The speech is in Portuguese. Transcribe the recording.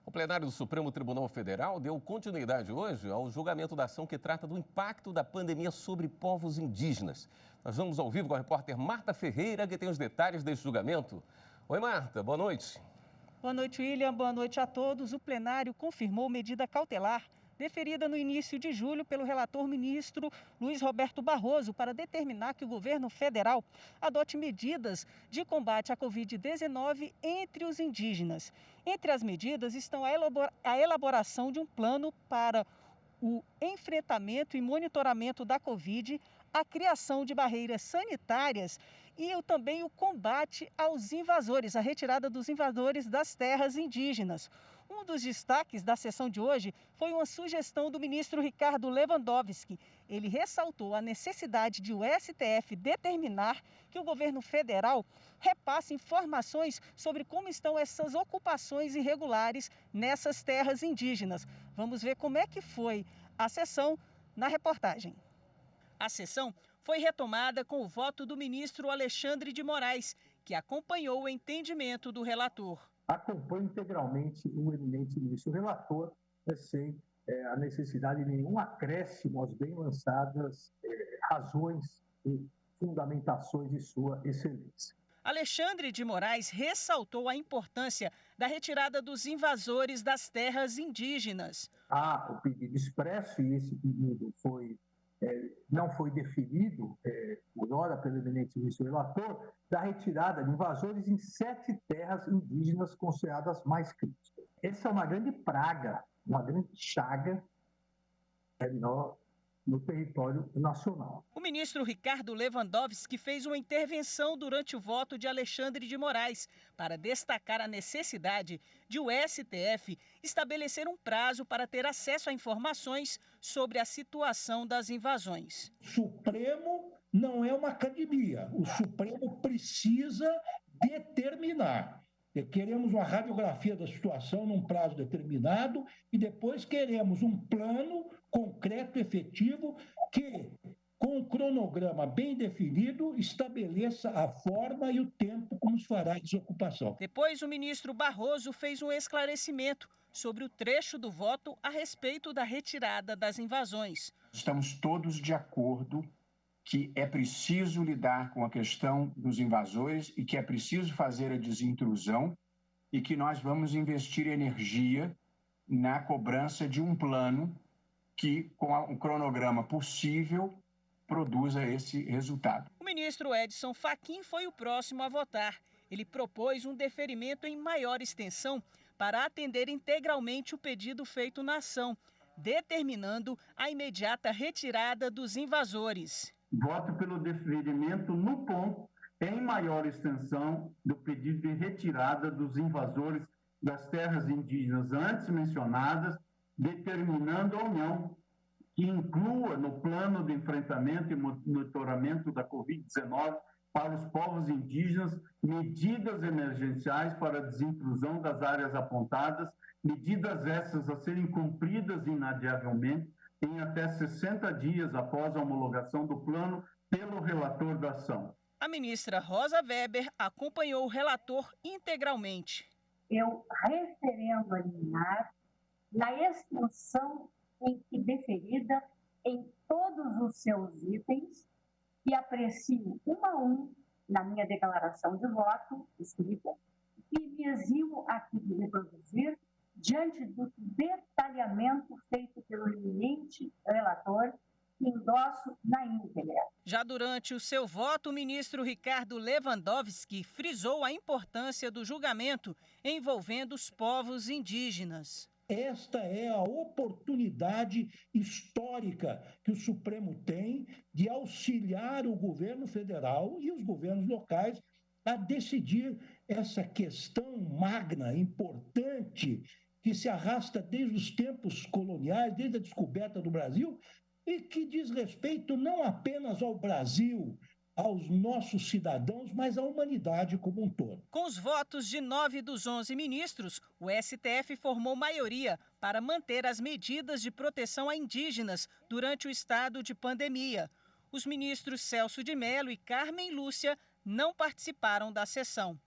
O plenário do Supremo Tribunal Federal deu continuidade hoje ao julgamento da ação que trata do impacto da pandemia sobre povos indígenas. Nós vamos ao vivo com a repórter Marta Ferreira, que tem os detalhes desse julgamento. Oi, Marta, boa noite. Boa noite, William. Boa noite a todos. O plenário confirmou medida cautelar deferida no início de julho pelo relator ministro Luiz Roberto Barroso para determinar que o governo federal adote medidas de combate à Covid-19 entre os indígenas. Entre as medidas estão a elaboração de um plano para o enfrentamento e monitoramento da Covid, a criação de barreiras sanitárias e também o combate aos invasores, a retirada dos invasores das terras indígenas. Um dos destaques da sessão de hoje foi uma sugestão do ministro Ricardo Lewandowski. Ele ressaltou a necessidade de o STF determinar que o governo federal repasse informações sobre como estão essas ocupações irregulares nessas terras indígenas. Vamos ver como é que foi a sessão na reportagem. A sessão foi retomada com o voto do ministro Alexandre de Moraes, que acompanhou o entendimento do relator. Acompanho integralmente o eminente ministro relator, sem a necessidade de nenhum acréscimo às bem lançadas razões e fundamentações de sua excelência. Alexandre de Moraes ressaltou a importância da retirada dos invasores das terras indígenas. Há o pedido expresso, e esse pedido não foi definido, por hora, pelo eminente ministro relator, da retirada de invasores em 7 terras indígenas consideradas mais críticas. Essa é uma grande praga, uma grande chaga no território nacional. O ministro Ricardo Lewandowski fez uma intervenção durante o voto de Alexandre de Moraes para destacar a necessidade de o STF estabelecer um prazo para ter acesso a informações sobre a situação das invasões. O Supremo não é uma academia. O Supremo precisa determinar. Queremos uma radiografia da situação num prazo determinado e depois queremos um plano concreto, efetivo, que, com um cronograma bem definido, estabeleça a forma e o tempo como se fará a desocupação. Depois, o ministro Barroso fez um esclarecimento sobre o trecho do voto a respeito da retirada das invasões. Estamos todos de acordo que é preciso lidar com a questão dos invasores e que é preciso fazer a desintrusão e que nós vamos investir energia na cobrança de um plano que, com um cronograma possível, produza esse resultado. O ministro Edson Fachin foi o próximo a votar. Ele propôs um deferimento em maior extensão para atender integralmente o pedido feito na ação, determinando a imediata retirada dos invasores. Voto pelo deferimento no ponto em maior extensão do pedido de retirada dos invasores das terras indígenas antes mencionadas, determinando ou não que inclua no plano de enfrentamento e monitoramento da Covid-19 para os povos indígenas medidas emergenciais para a desintrusão das áreas apontadas, medidas essas a serem cumpridas inadiavelmente em até 60 dias após a homologação do plano pelo relator da ação. A ministra Rosa Weber acompanhou o relator integralmente. Eu referendo a liminar na extensão em que deferida em todos os seus itens e aprecio um a um na minha declaração de voto escrita e me eximo aqui de reproduzir diante do detalhamento feito pelo eminente relator, que endosso na íntegra. Já durante o seu voto, o ministro Ricardo Lewandowski frisou a importância do julgamento envolvendo os povos indígenas. Esta é a oportunidade histórica que o Supremo tem de auxiliar o governo federal e os governos locais a decidir essa questão magna, importante, que se arrasta desde os tempos coloniais, desde a descoberta do Brasil, e que diz respeito não apenas ao Brasil, aos nossos cidadãos, mas à humanidade como um todo. Com os votos de 9 dos 11 ministros, o STF formou maioria para manter as medidas de proteção a indígenas durante o estado de pandemia. Os ministros Celso de Mello e Carmen Lúcia não participaram da sessão.